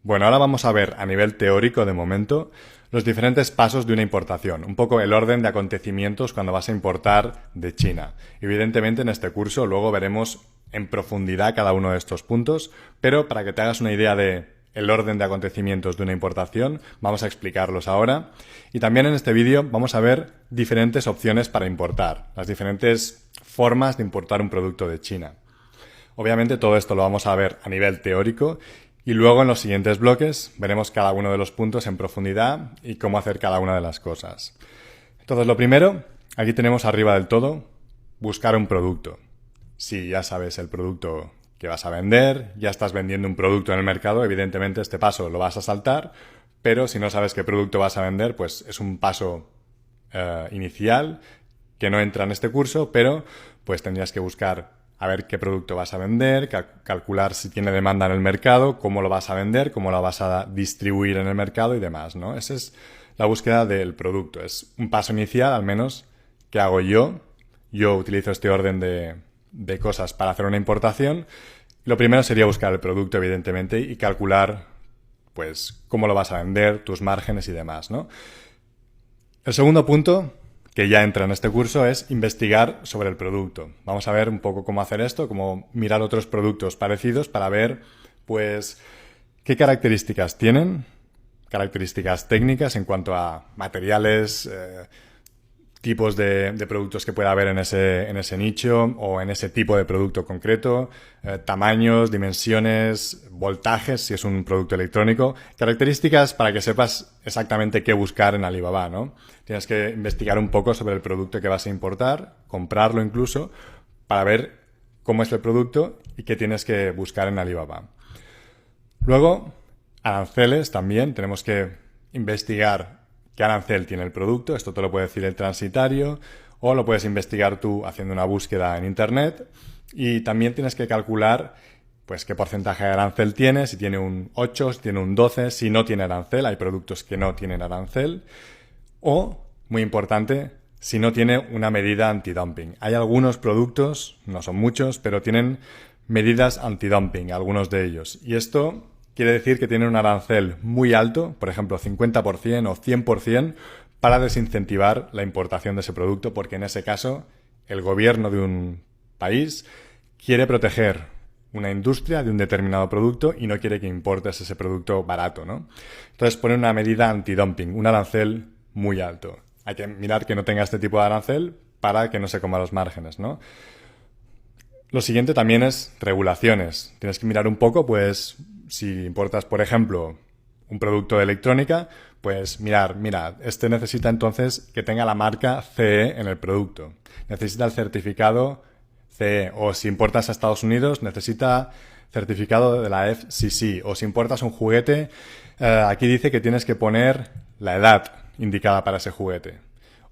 Bueno, ahora vamos a ver a nivel teórico de momento los diferentes pasos de una importación, un poco el orden de acontecimientos cuando vas a importar de China. Evidentemente en este curso luego veremos en profundidad cada uno de estos puntos, pero para que te hagas una idea de el orden de acontecimientos de una importación, vamos a explicarlos ahora. Y también en este vídeo vamos a ver diferentes opciones para importar, las diferentes formas de importar un producto de China. Obviamente todo esto lo vamos a ver a nivel teórico y luego en los siguientes bloques veremos cada uno de los puntos en profundidad y cómo hacer cada una de las cosas. Entonces lo primero, aquí tenemos arriba del todo, buscar un producto. Si ya sabes el producto que vas a vender, ya estás vendiendo un producto en el mercado, evidentemente este paso lo vas a saltar, pero si no sabes qué producto vas a vender, pues es un paso inicial que no entra en este curso, pero pues tendrías que buscar a ver qué producto vas a vender, calcular si tiene demanda en el mercado, cómo lo vas a vender, cómo lo vas a distribuir en el mercado y demás, ¿no? Esa es la búsqueda del producto. Es un paso inicial, al menos, que hago yo. Yo utilizo este orden de cosas para hacer una importación. Lo primero sería buscar el producto, evidentemente, y calcular, pues, cómo lo vas a vender, tus márgenes y demás, ¿no? El segundo punto, que ya entra en este curso, es investigar sobre el producto. Vamos a ver un poco cómo hacer esto, cómo mirar otros productos parecidos para ver, pues, qué características tienen, características técnicas en cuanto a materiales, tipos de productos que pueda haber en ese nicho o en ese tipo de producto concreto, tamaños, dimensiones, voltajes, si es un producto electrónico, características para que sepas exactamente qué buscar en Alibaba, ¿no? Tienes que investigar un poco sobre el producto que vas a importar, comprarlo incluso, para ver cómo es el producto y qué tienes que buscar en Alibaba. Luego, aranceles también, tenemos que investigar qué arancel tiene el producto. Esto te lo puede decir el transitario o lo puedes investigar tú haciendo una búsqueda en internet, y también tienes que calcular pues qué porcentaje de arancel tiene, si tiene un 8, si tiene un 12, si no tiene arancel. Hay productos que no tienen arancel. O, muy importante, si no tiene una medida antidumping. Hay algunos productos, no son muchos, pero tienen medidas antidumping, algunos de ellos. Y esto quiere decir que tienen un arancel muy alto, por ejemplo 50% o 100%, para desincentivar la importación de ese producto, porque en ese caso el gobierno de un país quiere proteger una industria de un determinado producto y no quiere que importes ese producto barato, ¿no? Entonces pone una medida antidumping, un arancel muy alto. Hay que mirar que no tenga este tipo de arancel para que no se coma los márgenes, ¿no? Lo siguiente también es regulaciones. Tienes que mirar un poco, pues, si importas, por ejemplo, un producto de electrónica, pues mira, este necesita entonces que tenga la marca CE en el producto. Necesita el certificado CE. O si importas a Estados Unidos, necesita certificado de la FCC. O si importas un juguete, aquí dice que tienes que poner la edad indicada para ese juguete.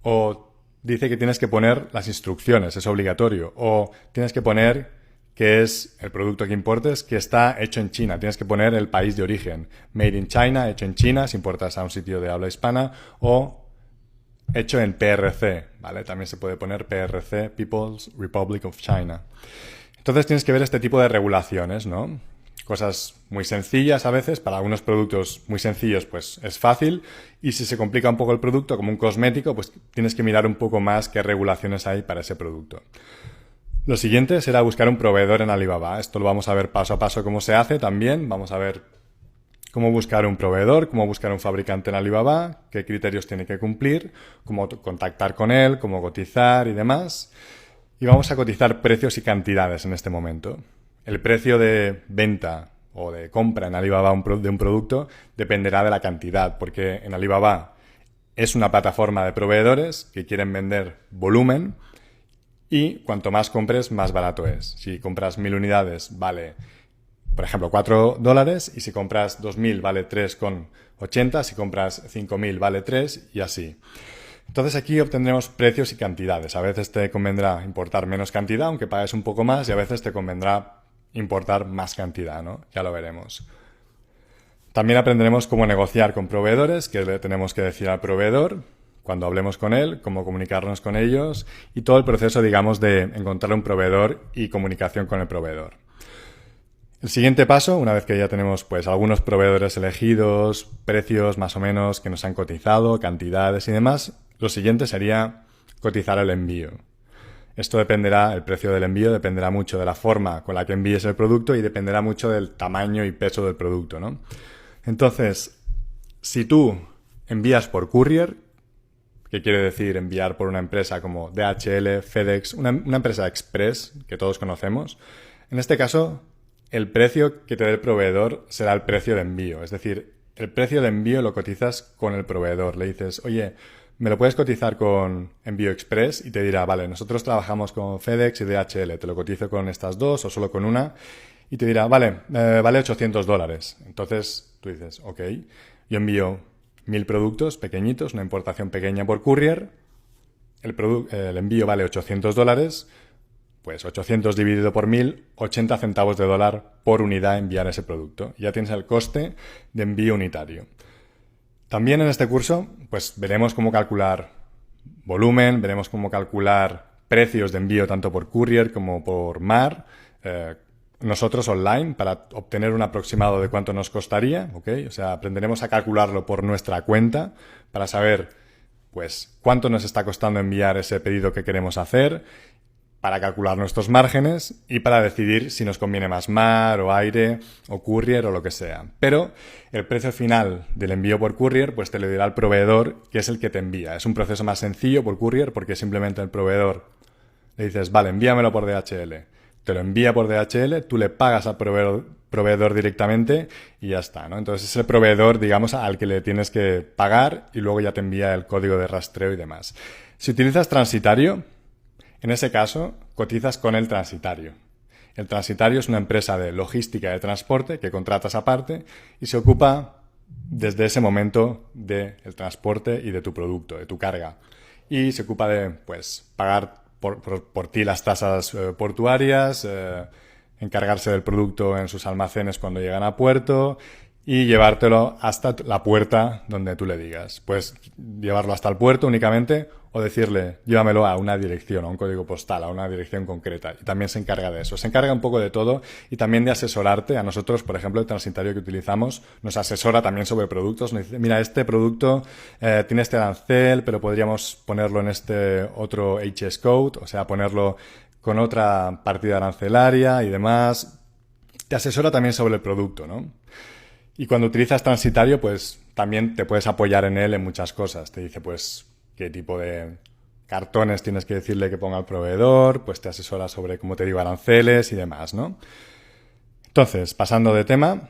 O dice que tienes que poner las instrucciones, es obligatorio. O tienes que poner que es el producto que importes, que está hecho en China. Tienes que poner el país de origen. Made in China, hecho en China, si importas a un sitio de habla hispana. O hecho en PRC, ¿vale? También se puede poner PRC, People's Republic of China. Entonces tienes que ver este tipo de regulaciones, ¿no? Cosas muy sencillas a veces, para algunos productos muy sencillos pues es fácil, y si se complica un poco el producto, como un cosmético, pues tienes que mirar un poco más qué regulaciones hay para ese producto. Lo siguiente será buscar un proveedor en Alibaba. Esto lo vamos a ver paso a paso cómo se hace también. Vamos a ver cómo buscar un proveedor, cómo buscar un fabricante en Alibaba, qué criterios tiene que cumplir, cómo contactar con él, cómo cotizar y demás. Y vamos a cotizar precios y cantidades en este momento. El precio de venta o de compra en Alibaba de un producto dependerá de la cantidad, porque en Alibaba es una plataforma de proveedores que quieren vender volumen, y cuanto más compres, más barato es. Si compras 1000 unidades, vale, por ejemplo, $4, y si compras 2000 vale 3,80, si compras 5000 vale 3, y así. Entonces aquí obtendremos precios y cantidades. A veces te convendrá importar menos cantidad, aunque pagues un poco más, y a veces te convendrá importar más cantidad, ¿no? Ya lo veremos. También aprenderemos cómo negociar con proveedores, qué le tenemos que decir al proveedor cuando hablemos con él, cómo comunicarnos con ellos y todo el proceso, digamos, de encontrar un proveedor y comunicación con el proveedor. El siguiente paso, una vez que ya tenemos pues algunos proveedores elegidos, precios más o menos que nos han cotizado, cantidades y demás, lo siguiente sería cotizar el envío. Esto dependerá, el precio del envío dependerá mucho de la forma con la que envíes el producto y dependerá mucho del tamaño y peso del producto, ¿no? Entonces, si tú envías por courier, que quiere decir enviar por una empresa como DHL, FedEx, una empresa express que todos conocemos, en este caso el precio que te dé el proveedor será el precio de envío. Es decir, el precio de envío lo cotizas con el proveedor. Le dices, oye, ¿me lo puedes cotizar con envío express? Y te dirá, vale, nosotros trabajamos con FedEx y DHL, te lo cotizo con estas dos o solo con una. Y te dirá, vale, vale $800. Entonces tú dices, ok, yo envío 1000 productos pequeñitos, una importación pequeña por courier, el envío vale $800, pues 800 dividido por 1000, 80 centavos de dólar por unidad enviar ese producto. Ya tienes el coste de envío unitario. También en este curso, pues veremos cómo calcular volumen, veremos cómo calcular precios de envío tanto por courier como por mar, nosotros online para obtener un aproximado de cuánto nos costaría, ¿ok? O sea, aprenderemos a calcularlo por nuestra cuenta para saber, pues, cuánto nos está costando enviar ese pedido que queremos hacer, para calcular nuestros márgenes y para decidir si nos conviene más mar o aire o courier o lo que sea. Pero el precio final del envío por courier pues te lo dirá el proveedor, que es el que te envía. Es un proceso más sencillo por courier porque simplemente el proveedor le dices, vale, envíamelo por DHL. Te lo envía por DHL, tú le pagas al proveedor directamente y ya está, ¿no? Entonces es el proveedor, digamos, al que le tienes que pagar y luego ya te envía el código de rastreo y demás. Si utilizas transitario, en ese caso, cotizas con el transitario. El transitario es una empresa de logística de transporte que contratas aparte y se ocupa desde ese momento del transporte y de tu producto, de tu carga. Y se ocupa de, pues, pagar por ti las tasas portuarias, encargarse del producto en sus almacenes cuando llegan a puerto y llevártelo hasta la puerta donde tú le digas. Puedes llevarlo hasta el puerto únicamente o decirle, llévamelo a una dirección, a un código postal, a una dirección concreta. Y también se encarga de eso. Se encarga un poco de todo y también de asesorarte. A nosotros, por ejemplo, el transitario que utilizamos nos asesora también sobre productos. Nos dice, mira, este producto tiene este arancel, pero podríamos ponerlo en este otro HS code, o sea, ponerlo con otra partida arancelaria y demás. Te asesora también sobre el producto, ¿no? Y cuando utilizas transitario, pues también te puedes apoyar en él en muchas cosas. Te dice, pues, qué tipo de cartones tienes que decirle que ponga el proveedor, pues te asesora sobre, como te digo, aranceles y demás, ¿no? Entonces, pasando de tema,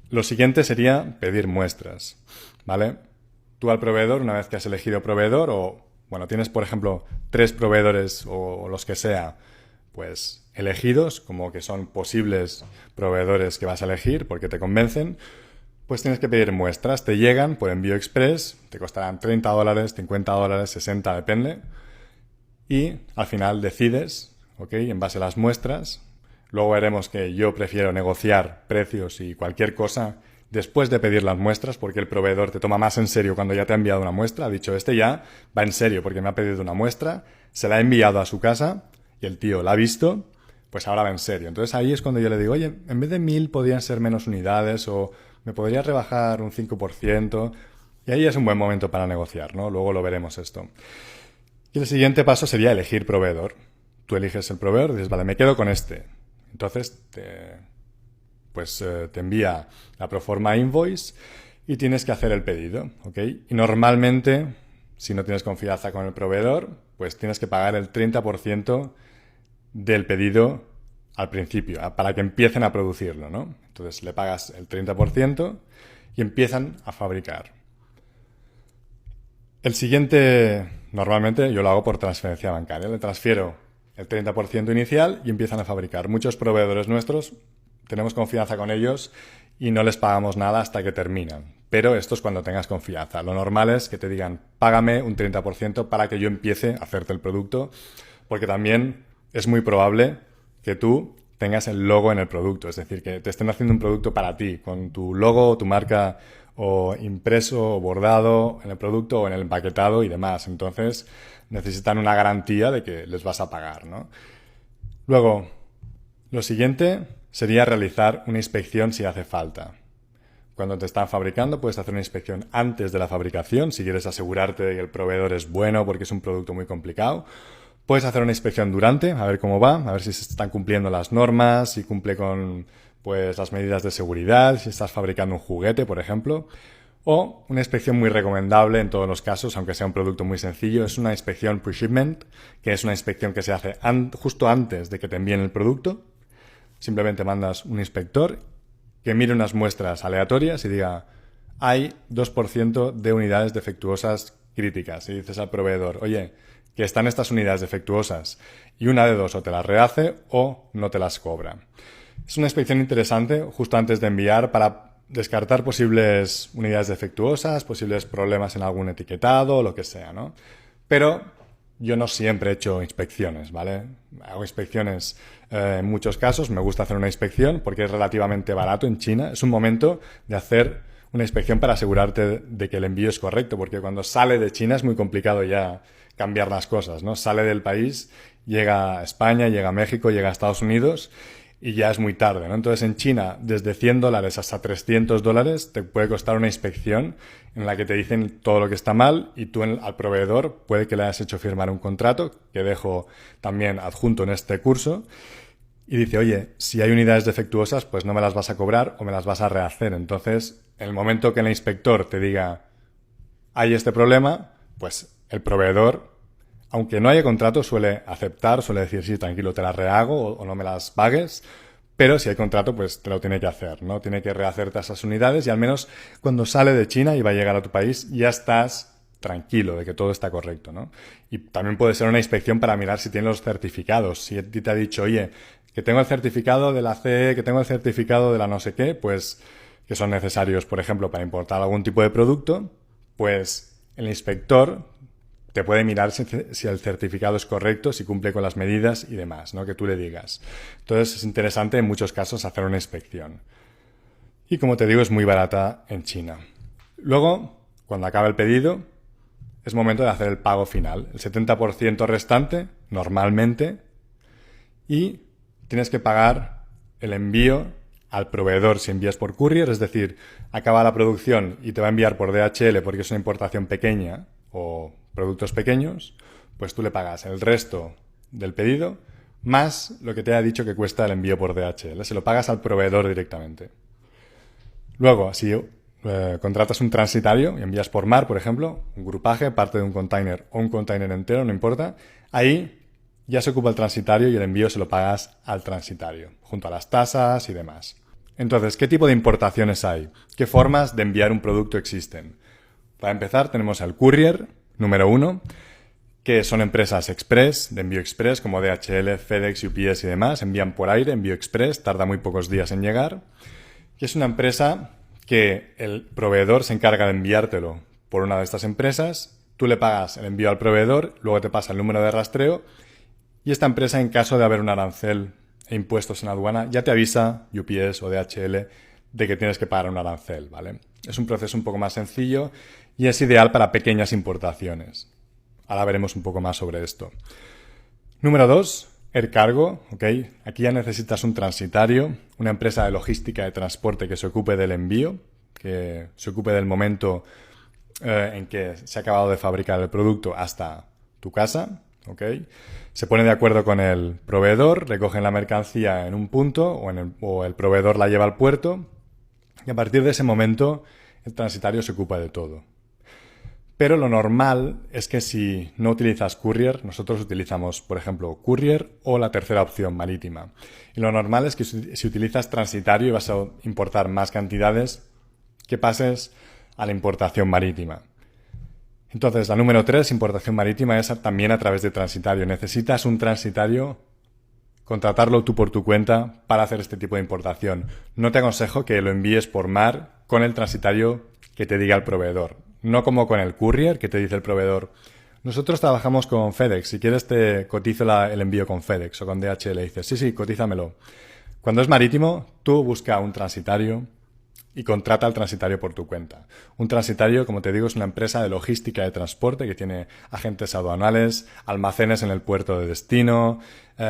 lo siguiente sería pedir muestras, ¿vale? Tú al proveedor, una vez que has elegido proveedor o, bueno, tienes, por ejemplo, 3 proveedores o los que sea, pues elegidos, como que son posibles proveedores que vas a elegir porque te convencen, pues tienes que pedir muestras. Te llegan por envío express, te costarán $30, $50, 60, depende. Y al final decides, ¿ok? En base a las muestras. Luego veremos que yo prefiero negociar precios y cualquier cosa después de pedir las muestras porque el proveedor te toma más en serio cuando ya te ha enviado una muestra. Ha dicho, este ya va en serio porque me ha pedido una muestra, se la ha enviado a su casa y el tío la ha visto, pues ahora va en serio. Entonces ahí es cuando yo le digo, oye, en vez de 1000 podrían ser menos unidades o me podrías rebajar un 5%. Y ahí es un buen momento para negociar, ¿no? Luego lo veremos esto. Y el siguiente paso sería elegir proveedor. Tú eliges el proveedor y dices, vale, me quedo con este. Entonces te envía la proforma invoice y tienes que hacer el pedido, ¿ok? Y normalmente, si no tienes confianza con el proveedor, pues tienes que pagar el 30% del pedido al principio, para que empiecen a producirlo, ¿no? Entonces le pagas el 30% y empiezan a fabricar. El siguiente, normalmente yo lo hago por transferencia bancaria. Le transfiero el 30% inicial y empiezan a fabricar. Muchos proveedores nuestros, tenemos confianza con ellos y no les pagamos nada hasta que terminan. Pero esto es cuando tengas confianza. Lo normal es que te digan, págame un 30% para que yo empiece a hacerte el producto, porque también es muy probable que tú tengas el logo en el producto, es decir, que te estén haciendo un producto para ti, con tu logo o tu marca o impreso o bordado en el producto o en el empaquetado y demás. Entonces necesitan una garantía de que les vas a pagar, ¿no? Luego, lo siguiente sería realizar una inspección si hace falta. Cuando te están fabricando puedes hacer una inspección antes de la fabricación, si quieres asegurarte de que el proveedor es bueno porque es un producto muy complicado. Puedes hacer una inspección durante, a ver cómo va, a ver si se están cumpliendo las normas, si cumple con pues, las medidas de seguridad, si estás fabricando un juguete, por ejemplo. O una inspección muy recomendable en todos los casos, aunque sea un producto muy sencillo, es una inspección pre-shipment, que es una inspección que se hace justo antes de que te envíen el producto. Simplemente mandas un inspector que mire unas muestras aleatorias y diga, hay 2% de unidades defectuosas críticas. Y dices al proveedor, oye, que están estas unidades defectuosas, y una de dos, o te las rehace o no te las cobra. Es una inspección interesante justo antes de enviar para descartar posibles unidades defectuosas, posibles problemas en algún etiquetado, lo que sea, ¿no? Pero yo no siempre he hecho inspecciones, ¿vale? Hago inspecciones en muchos casos. Me gusta hacer una inspección porque es relativamente barato en China. Es un momento de hacer una inspección para asegurarte de que el envío es correcto, porque cuando sale de China es muy complicado ya cambiar las cosas, ¿no? Sale del país, llega a España, llega a México, llega a Estados Unidos y ya es muy tarde, ¿no? Entonces en China, desde $100 hasta $300 te puede costar una inspección en la que te dicen todo lo que está mal y tú al proveedor puede que le hayas hecho firmar un contrato, que dejo también adjunto en este curso, y dice, oye, si hay unidades defectuosas, pues no me las vas a cobrar o me las vas a rehacer. Entonces, en el momento que el inspector te diga, hay este problema, pues el proveedor, aunque no haya contrato, suele aceptar, suele decir, sí, tranquilo, te las rehago o no me las pagues, pero si hay contrato, pues te lo tiene que hacer, ¿no? Tiene que rehacerte esas unidades y al menos cuando sale de China y va a llegar a tu país, ya estás tranquilo de que todo está correcto, ¿no? Y también puede ser una inspección para mirar si tiene los certificados. Si a ti te ha dicho, oye, que tengo el certificado de la CE, que tengo el certificado de la no sé qué, pues que son necesarios, por ejemplo, para importar algún tipo de producto, pues el inspector te puede mirar si el certificado es correcto, si cumple con las medidas y demás, ¿no? Que tú le digas. Entonces es interesante en muchos casos hacer una inspección. Y como te digo, es muy barata en China. Luego, cuando acaba el pedido, es momento de hacer el pago final. El 70% restante, normalmente, y tienes que pagar el envío al proveedor si envías por courier, es decir, acaba la producción y te va a enviar por DHL porque es una importación pequeña o productos pequeños, pues tú le pagas el resto del pedido más lo que te haya dicho que cuesta el envío por DHL. Se lo pagas al proveedor directamente. Luego, si contratas un transitario y envías por mar, por ejemplo, un grupaje, parte de un container o un container entero, no importa, ahí ya se ocupa el transitario y el envío se lo pagas al transitario, junto a las tasas y demás. Entonces, ¿qué tipo de importaciones hay? ¿Qué formas de enviar un producto existen? Para empezar, tenemos el courier, número 1, que son empresas express, de envío express, como DHL, FedEx, UPS y demás. Envían por aire, envío express, tarda muy pocos días en llegar. Y es una empresa que el proveedor se encarga de enviártelo por una de estas empresas. Tú le pagas el envío al proveedor, luego te pasa el número de rastreo. Y esta empresa, en caso de haber un arancel e impuestos en aduana, ya te avisa, UPS o DHL, de que tienes que pagar un arancel, ¿vale? Es un proceso un poco más sencillo y es ideal para pequeñas importaciones. Ahora veremos un poco más sobre esto. Número 2, Air Cargo, ¿ok? Aquí ya necesitas un transitario, una empresa de logística de transporte que se ocupe del envío, que se ocupe del momento en que se ha acabado de fabricar el producto hasta tu casa, ¿ok? Se pone de acuerdo con el proveedor, recogen la mercancía en un punto o el proveedor la lleva al puerto y a partir de ese momento el transitario se ocupa de todo. Pero lo normal es que si no utilizas courier, nosotros utilizamos, por ejemplo, courier o la tercera opción, marítima. Y lo normal es que si utilizas transitario y vas a importar más cantidades, que pases a la importación marítima. Entonces, la número 3, importación marítima, es también a través de transitario. Necesitas un transitario, contratarlo tú por tu cuenta para hacer este tipo de importación. No te aconsejo que lo envíes por mar con el transitario que te diga el proveedor. No como con el courier que te dice el proveedor. Nosotros trabajamos con FedEx. Si quieres te cotizo el envío con FedEx o con DHL. Y dices, sí, cotízamelo. Cuando es marítimo, tú busca un transitario y contrata al transitario por tu cuenta. Un transitario, como te digo, es una empresa de logística de transporte que tiene agentes aduanales, almacenes en el puerto de destino,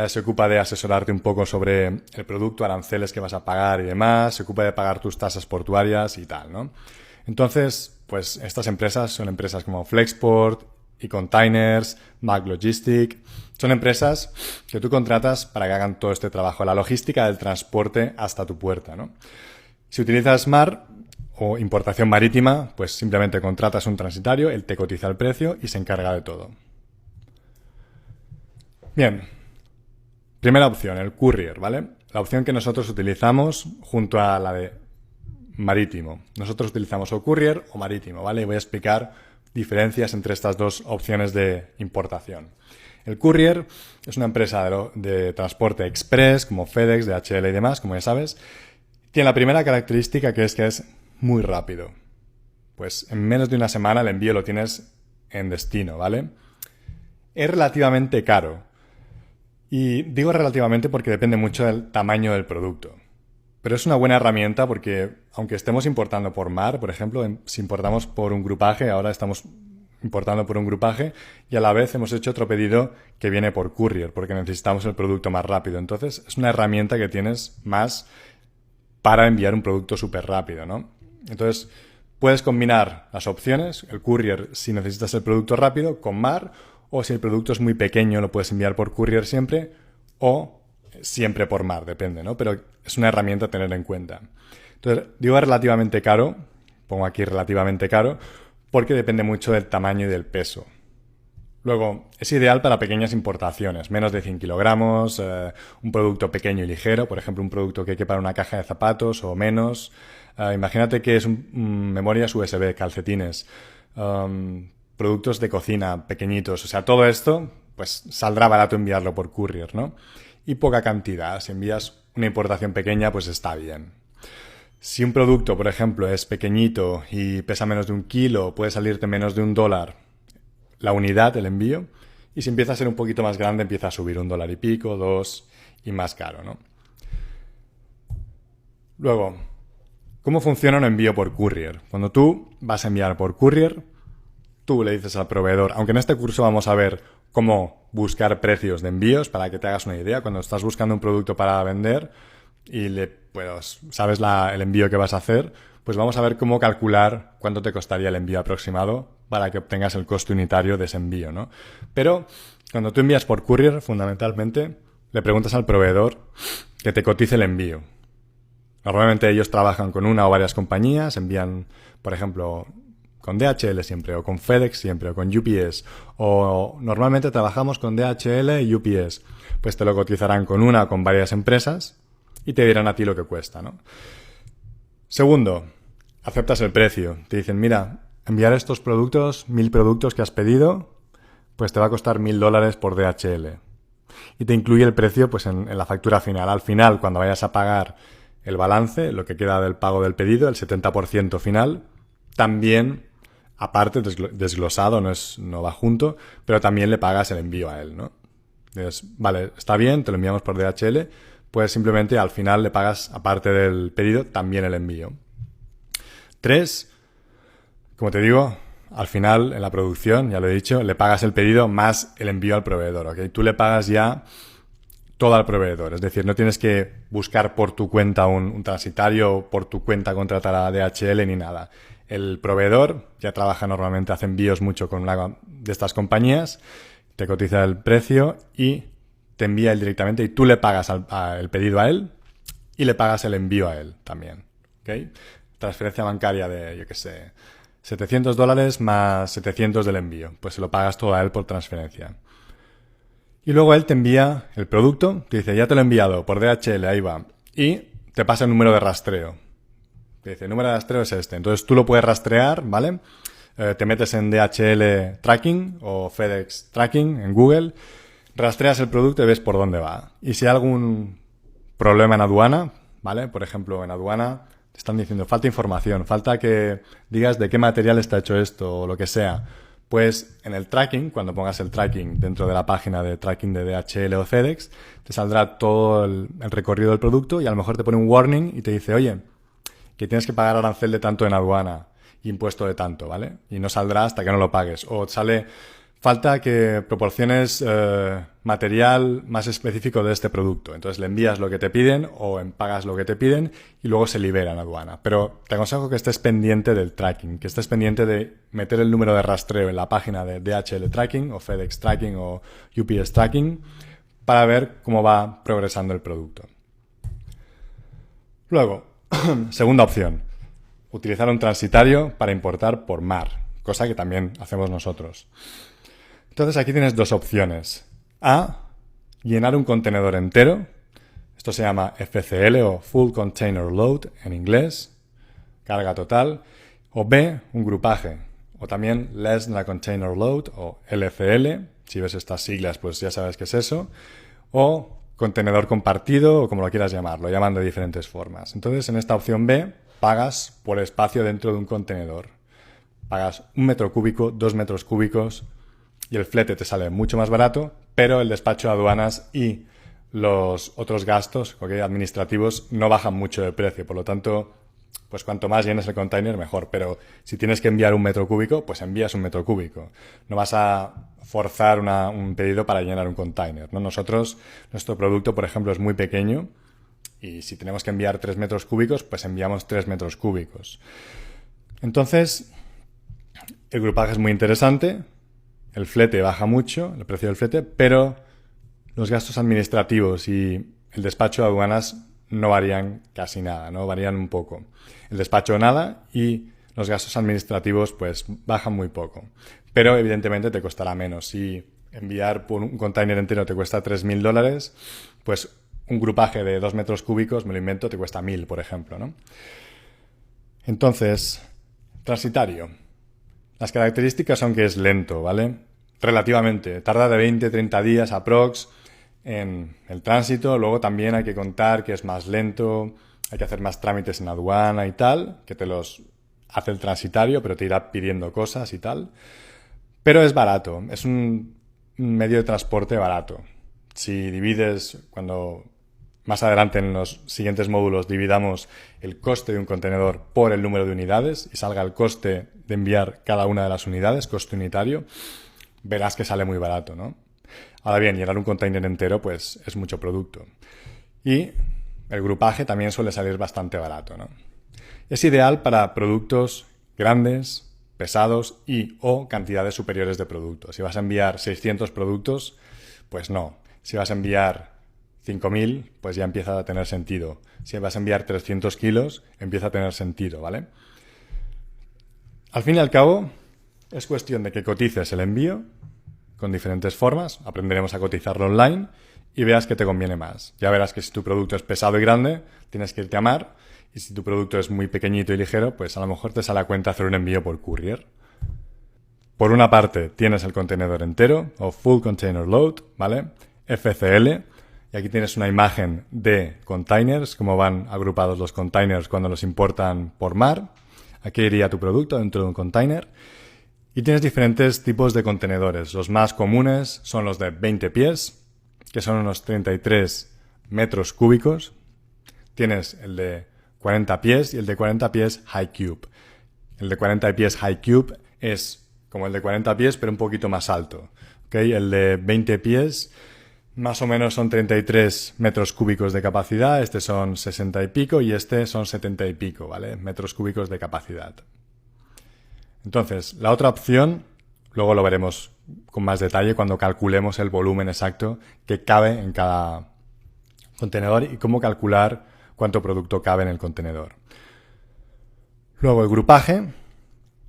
se ocupa de asesorarte un poco sobre el producto, aranceles que vas a pagar y demás, se ocupa de pagar tus tasas portuarias y tal, ¿no? Entonces, pues estas empresas son empresas como Flexport, eContainers, Mag Logistic. Son empresas que tú contratas para que hagan todo este trabajo, la logística del transporte hasta tu puerta, ¿no? Si utilizas mar o importación marítima, pues simplemente contratas un transitario, él te cotiza el precio y se encarga de todo. Bien, primera opción, el courier, ¿vale? La opción que nosotros utilizamos junto a la de marítimo. Nosotros utilizamos o courier o marítimo, ¿vale? Y voy a explicar diferencias entre estas dos opciones de importación. El courier es una empresa de transporte express, como FedEx, DHL y demás, como ya sabes. Tiene la primera característica que es muy rápido. Pues en menos de una semana el envío lo tienes en destino, ¿vale? Es relativamente caro. Y digo relativamente porque depende mucho del tamaño del producto. Pero es una buena herramienta porque, aunque estemos importando por mar, por ejemplo, si importamos por un grupaje, ahora estamos importando por un grupaje y a la vez hemos hecho otro pedido que viene por courier porque necesitamos el producto más rápido. Entonces, es una herramienta que tienes más para enviar un producto súper rápido, ¿no? Entonces, puedes combinar las opciones, el courier si necesitas el producto rápido, con mar, o si el producto es muy pequeño lo puedes enviar por courier siempre, o siempre por mar, depende, ¿no? Pero es una herramienta a tener en cuenta. Entonces, digo relativamente caro, pongo aquí relativamente caro, porque depende mucho del tamaño y del peso. Luego, es ideal para pequeñas importaciones, menos de 100 kilogramos, un producto pequeño y ligero, por ejemplo, un producto que quepa en una caja de zapatos o menos. Imagínate que es memorias USB, calcetines, productos de cocina pequeñitos. O sea, todo esto, pues saldrá barato enviarlo por courier, ¿no? Y poca cantidad. Si envías una importación pequeña, pues está bien. Si un producto, por ejemplo, es pequeñito y pesa menos de 1 kilo, puede salirte menos de $1 la unidad, el envío, y si empieza a ser un poquito más grande, empieza a subir $1 y pico, $2 y más caro, ¿no? Luego, ¿cómo funciona un envío por courier? Cuando tú vas a enviar por courier, tú le dices al proveedor, aunque en este curso vamos a ver cómo buscar precios de envíos para que te hagas una idea, cuando estás buscando un producto para vender y pues, sabes el envío que vas a hacer, pues vamos a ver cómo calcular cuánto te costaría el envío aproximado para que obtengas el coste unitario de ese envío, ¿no? Pero cuando tú envías por courier, fundamentalmente, le preguntas al proveedor que te cotice el envío. Normalmente ellos trabajan con una o varias compañías, envían, por ejemplo, con DHL siempre, o con FedEx siempre, o con UPS, o normalmente trabajamos con DHL y UPS. Pues te lo cotizarán con una o con varias empresas y te dirán a ti lo que cuesta, ¿no? Segundo, aceptas el precio. Te dicen, mira, enviar estos productos, 1000 productos que has pedido, pues te va a costar $1000 por DHL. Y te incluye el precio pues en la factura final. Al final, cuando vayas a pagar el balance, lo que queda del pago del pedido, el 70% final, también, aparte desglosado, no va junto, pero también le pagas el envío a él, ¿no? Entonces, vale, está bien, te lo enviamos por DHL, pues simplemente al final le pagas, aparte del pedido, también el envío. 3, como te digo, al final, en la producción, ya lo he dicho, le pagas el pedido más el envío al proveedor, ¿ok? Tú le pagas ya todo al proveedor, es decir, no tienes que buscar por tu cuenta un transitario o por tu cuenta contratar a DHL ni nada. El proveedor ya trabaja normalmente, hace envíos mucho con una de estas compañías, te cotiza el precio y te envía él directamente y tú le pagas el pedido a él y le pagas el envío a él también, ¿ok? Transferencia bancaria de, yo qué sé, $700 más 700 del envío. Pues se lo pagas todo a él por transferencia. Y luego él te envía el producto, te dice, ya te lo he enviado por DHL, ahí va. Y te pasa el número de rastreo. Te dice, el número de rastreo es este. Entonces tú lo puedes rastrear, ¿vale? Te metes en DHL Tracking o FedEx Tracking en Google, rastreas el producto y ves por dónde va. Y si hay algún problema en aduana, ¿vale? Por ejemplo, en aduana te están diciendo, falta información, falta que digas de qué material está hecho esto o lo que sea. Pues en el tracking, cuando pongas el tracking dentro de la página de tracking de DHL o FedEx, te saldrá todo el recorrido del producto y a lo mejor te pone un warning y te dice, oye, que tienes que pagar arancel de tanto en aduana, impuesto de tanto, ¿vale? Y no saldrá hasta que no lo pagues. O sale, falta que proporciones material más específico de este producto. Entonces le envías lo que te piden o pagas lo que te piden y luego se libera en aduana. Pero te aconsejo que estés pendiente del tracking, que estés pendiente de meter el número de rastreo en la página de DHL Tracking o FedEx Tracking o UPS Tracking para ver cómo va progresando el producto. Luego, segunda opción, utilizar un transitario para importar por mar, cosa que también hacemos nosotros. Entonces aquí tienes dos opciones. A, llenar un contenedor entero. Esto se llama FCL o Full Container Load en inglés, carga total. O B, un grupaje, o también Less Than a Container Load o LCL. Si ves estas siglas, pues ya sabes qué es eso. O contenedor compartido o como lo quieras llamar, lo llaman de diferentes formas. Entonces en esta opción B pagas por espacio dentro de un contenedor. Pagas 1 metro cúbico, 2 metros cúbicos y el flete te sale mucho más barato, pero el despacho de aduanas y los otros gastos administrativos no bajan mucho de precio. Por lo tanto, pues cuanto más llenes el container mejor. Pero si tienes que enviar 1 metro cúbico, pues envías 1 metro cúbico. No vas a forzar un pedido para llenar un container, ¿no? Nuestro producto, por ejemplo, es muy pequeño y si tenemos que enviar 3 metros cúbicos, pues enviamos 3 metros cúbicos. Entonces, el grupaje es muy interesante, el flete baja mucho, el precio del flete, pero los gastos administrativos y el despacho de aduanas no varían casi nada, ¿no? Varían un poco. El despacho nada y los gastos administrativos pues bajan muy poco. Pero evidentemente te costará menos. Si enviar por un container entero te cuesta $3.000, pues un grupaje de 2 metros cúbicos, me lo invento, te cuesta 1.000, por ejemplo, ¿no? Entonces, transitario. Las características son que es lento, ¿vale? Relativamente. Tarda de 20-30 días aprox en el tránsito. Luego también hay que contar que es más lento, hay que hacer más trámites en aduana y tal, que te los hace el transitario, pero te irá pidiendo cosas y tal. Pero es barato, es un medio de transporte barato. Si divides, cuando más adelante en los siguientes módulos dividamos el coste de un contenedor por el número de unidades y salga el coste de enviar cada una de las unidades, coste unitario, verás que sale muy barato, ¿no? Ahora bien, llenar un container entero pues es mucho producto. Y el grupaje también suele salir bastante barato, ¿no? Es ideal para productos grandes, pesados y o cantidades superiores de productos. Si vas a enviar 600 productos, pues no. Si vas a enviar 5.000, pues ya empieza a tener sentido. Si vas a enviar 300 kilos, empieza a tener sentido, ¿vale? Al fin y al cabo, es cuestión de que cotices el envío con diferentes formas. Aprenderemos a cotizarlo online y veas que te conviene más. Ya verás que si tu producto es pesado y grande, tienes que irte a mar. Y si tu producto es muy pequeñito y ligero, pues a lo mejor te sale a cuenta hacer un envío por courier. Por una parte, tienes el contenedor entero, o Full Container Load, ¿vale? FCL. Y aquí tienes una imagen de containers, cómo van agrupados los containers cuando los importan por mar. Aquí iría tu producto dentro de un container. Y tienes diferentes tipos de contenedores. Los más comunes son los de 20 pies, que son unos 33 metros cúbicos. Tienes el de 40 pies y el de 40 pies High Cube. El de 40 pies High Cube es como el de 40 pies, pero un poquito más alto. ¿Okay? El de 20 pies más o menos son 33 metros cúbicos de capacidad. Este son 60 y pico y este son 70 y pico, ¿vale? Metros cúbicos de capacidad. Entonces, la otra opción, luego lo veremos con más detalle cuando calculemos el volumen exacto que cabe en cada contenedor y cómo calcular cuánto producto cabe en el contenedor. Luego el grupaje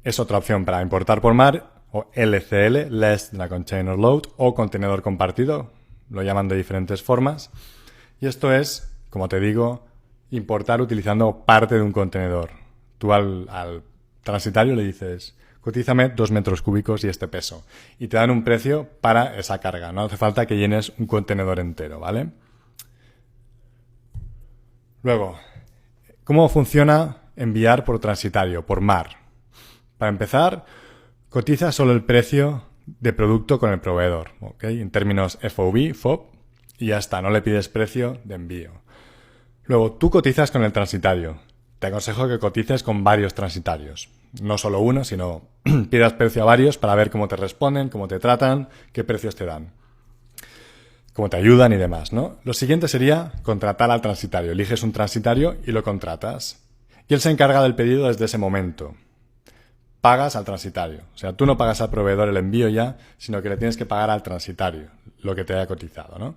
es otra opción para importar por mar, o LCL, Less Than a Container Load, o contenedor compartido, lo llaman de diferentes formas. Y esto es, como te digo, importar utilizando parte de un contenedor. Tú al transitario le dices, cotízame 2 metros cúbicos y este peso. Y te dan un precio para esa carga. No hace falta que llenes un contenedor entero, ¿vale? Luego, ¿cómo funciona enviar por transitario, por mar? Para empezar, cotiza solo el precio de producto con el proveedor, ¿ok? En términos FOB, y ya está, no le pides precio de envío. Luego, tú cotizas con el transitario. te aconsejo que cotices con varios transitarios. No solo uno, sino pidas precio a varios para ver cómo te responden, cómo te tratan, qué precios te dan, cómo te ayudan y demás, ¿no? Lo siguiente sería contratar al transitario. Eliges un transitario y lo contratas. Y él se encarga del pedido desde ese momento. Pagas al transitario. O sea, tú no pagas al proveedor el envío ya, sino que le tienes que pagar al transitario lo que te haya cotizado, ¿no?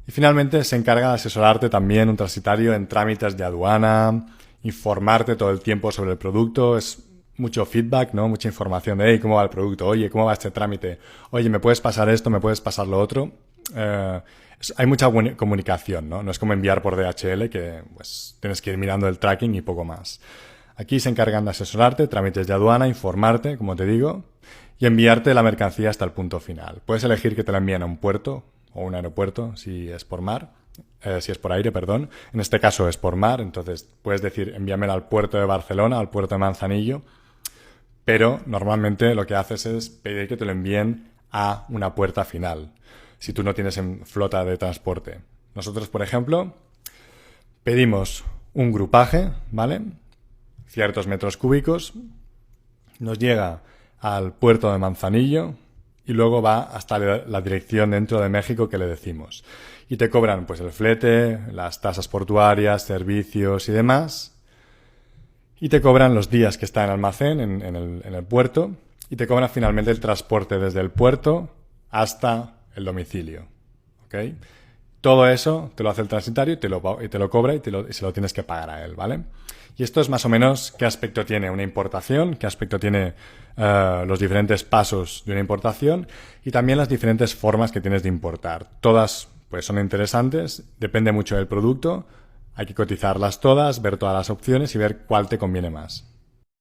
Y finalmente se encarga de asesorarte también un transitario en trámites de aduana, informarte todo el tiempo sobre el producto. Es mucho feedback, ¿no? Mucha información de, hey, ¿cómo va el producto? Oye, ¿cómo va este trámite? Oye, ¿me puedes pasar esto? ¿Me puedes pasar lo otro? Hay mucha comunicación, ¿no? No es como enviar por DHL que pues tienes que ir mirando el tracking y poco más. Aquí se encargan de asesorarte, trámites de aduana, informarte, como te digo, y enviarte la mercancía hasta el punto final. Puedes elegir que te la envíen a un puerto o un aeropuerto si es por mar, si es por aire, perdón. En este caso es por mar, entonces puedes decir envíamela al puerto de Barcelona, al puerto de Manzanillo, pero normalmente lo que haces es pedir que te lo envíen a una puerta final, si tú no tienes en flota de transporte. Nosotros, por ejemplo, pedimos un grupaje, ¿vale? Ciertos metros cúbicos, nos llega al puerto de Manzanillo y luego va hasta la dirección dentro de México que le decimos. Y te cobran pues el flete, las tasas portuarias, servicios y demás. Y te cobran los días que está en almacén, en el puerto. Y te cobran finalmente el transporte desde el puerto hasta el domicilio. ¿Ok? Todo eso te lo hace el transitario y te lo cobra y se lo tienes que pagar a él, ¿vale? Y esto es más o menos qué aspecto tiene una importación, qué aspecto tiene los diferentes pasos de una importación y también las diferentes formas que tienes de importar. Todas pues son interesantes, depende mucho del producto, hay que cotizarlas todas, ver todas las opciones y ver cuál te conviene más.